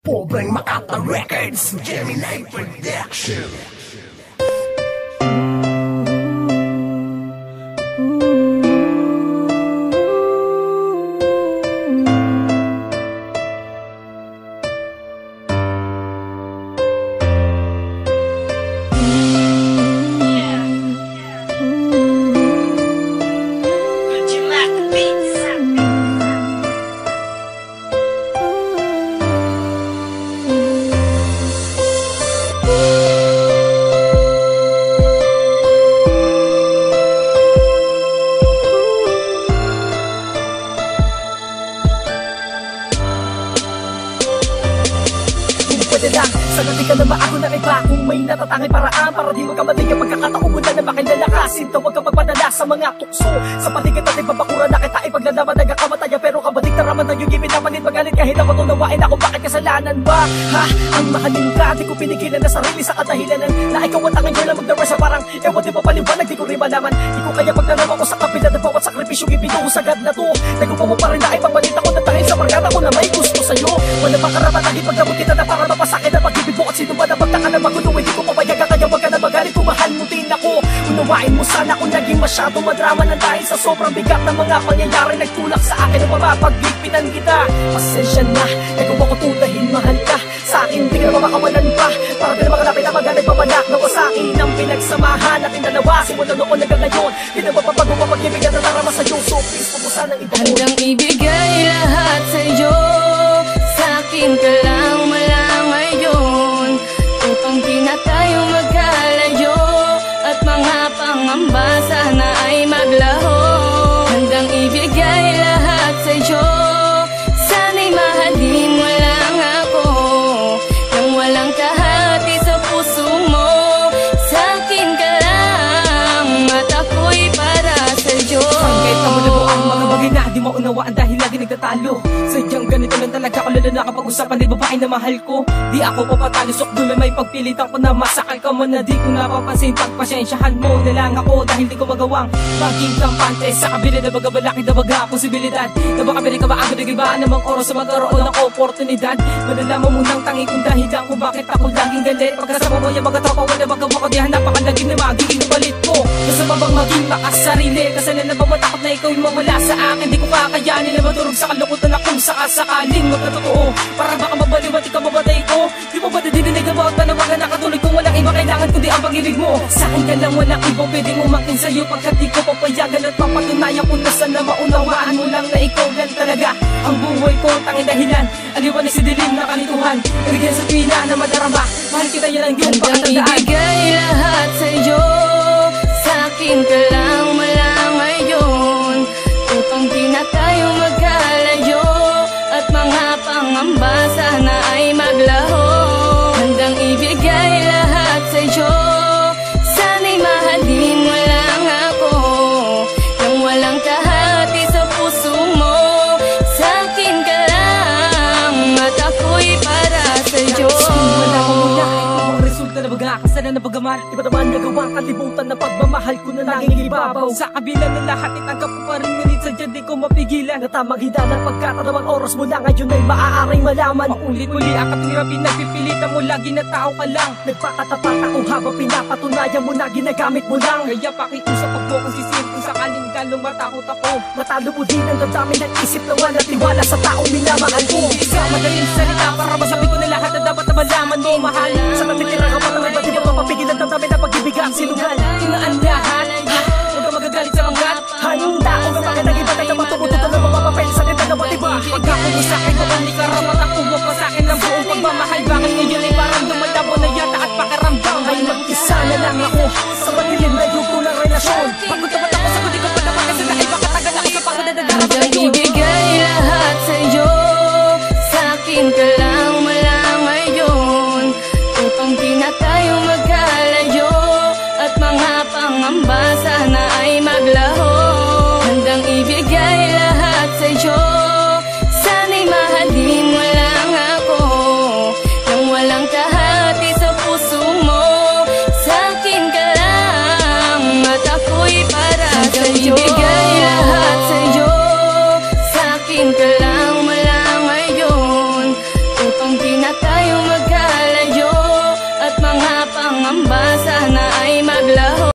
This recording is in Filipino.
Pobreng Makata Records, Gemini Production. Sana di ka na maago na iba kung may natatangay paraan para di magkamaling ang pagkakataon mo na makilalasin. Tawag ka magpadala sa mga tukso sa paligid natin babakura na kita ipaglalaman nagkakamataya pero kabalik na raman na yung ibinamanit magalit kahit na matunawain ako bakit kasalanan ba? Ha? Ang mahalin ka di ko pinigilan na sarili sa kadahilanan na ikaw ang tanging girl na magdarasa parang ewan di pa paliwanag di ko rin malaman. Di ko kaya magdalawa ko sa kapila na bawat sakripisyong ibinuho sagad na to. Nagkupa mo pa rin na ipagpalit ako na dahil sa barkada ko na may gusto sa'yo. Wala pa karapatan ipagdamot kita na para mapasakin na pag-ibig mo at sino ba na magtaka na magulo. Hindi ko papayagan kaya wag ka na magalit kung mahal mo din ako. Unawain mo sana kung naging masyado madrama na dahil sa sobrang bigat ng mga pangyayari nagtulak sa akin na mapapagbipitan kita. Pasensya na, kung ako tudahin mahal ka sa akin di ka na mapakawalan pa. Para di na makalapit na magalit pamalak na ko sa akin ang pinagsamahan natin dalawa. Simula noon hanggang ngayon di na mapapago mapag-ibig na narama sa'yo. So please huwag mo sanang iba. Handang ibigay lahat sa'yo, sa akin ka lang malang ngayon. Upang di na tayo magkalayo at mga pangamba sana ay maglaho. Handang ibigay lahat sa'yo, sana'y mahalin mo lang ako nang walang kahati sa puso mo. Sa akin ka lang at ako'y para sa'yo. Kahit na mula mo ang mga bagay na di maunawaan dahil lagi nagtatalo. Sadyang ganito lang talaga ako lalo na kapag usapan di babae na mahal ko. Di ako papatalo sok dulo may pagpilitan ko na masakal ka man na di ko napapansin. Pagpasensyahan mo na lang ako dahil di ko magawang maging kampante sa kabila na baga malaki na baga posibilidad na baka pwede ka maagad nag-ibaan namang oras sa magkaroon ng oportunidad. Malalaman mo nang tangi kung dahilan kung bakit ako laging galit. Pagkasama mo yung mga tropa wala magawa ko di hanapakalagin na magiging balit ko. Kasama bang maging makasarili kasalan na ba matakot na ikaw yung mawala sa akin. Di ko kakayanin na maturog sa kalukutan na kung sakasakaling magkatotoo. Para baka mabaliwat ikaw mabatay ko. Di mo ba nadidinig ang bawat panawagan na katulad kung walang iba kailangan kundi ang pag-ibig mo. Sa akin ka lang walang ibang pwedeng umakin sa'yo pagkat di ko papayagan at papatunayan ko na sana maunawaan mo lang na ikaw lang talaga ang buhay ko tanging dahilan. Aliwan si dilim na kalituhan nagigyan sa tuwina na madarama. Mahal kita yan ang iyong pakatandaan. Handang ibigay lahat sa'yo, sa akin ka lang malang ngayon. Upang di na tayo magkalayo at mga pangamba sana ay maglaho. Handang ibigay lahat sa'yo, sana'y mahalin mo lang ako nang walang kahati sa puso mo. Sa akin ka lang at ako'y para sa'yo. Wala ko muna ang resulta na baga kasala na bagaman iba naman nagawang kalibutan na pagmamahal ko na naging ibabaw. Sa kabila ng lahat itanggap ko pa rin ngunit sadya di ko mapigilan na tamang hidanan pagkatanawang oras mo lang ngayon ay maaaring malaman. Paulit-uli ang kapinirapin nagpipilitan mo lagi na tao ka lang. Nagpakatapat ako habang pinapatunayan mo na ginagamit mo lang. Kaya pakiusap pag mo kung sisir kung sakaling galong matakot ako. Matalo mo din ang damdamin ng isip na wala tiwala sa taong minamahal ko. Hindi ka madaling salita para masabi ko na lahat na dapat na malaman mo mahal. Sa natitira ka pa naman ba di mo mapapigil ang damdamin na pag-ibig ang sinugal. Tinaan lahat, huwag ka magagalit sa mga handa. Huwag ka magandang iba tayo matumututo ng mga papel sa kita na diba? Pagkako mo sa'kin kapag di ka rapat ako mo pa sa'kin ng buong pagmamahal. Bakit ngayon ay parang dumalabo na yata at pakaramdam ay mag-isa na lang ako sa madilim na yuko ng relasyon. Pagod na matapos ako di ko pa naman kasi dahil baka tagal ako sa pagod na dadarap Handang ibigay lahat sa'yo, sa akin ka lang malang ngayon. Upang di na tayo magkalayo at mga pangamba sana ay maglaho. Handang ibigay lahat sa'yo, sana'y mahalin mo lang ako na tayo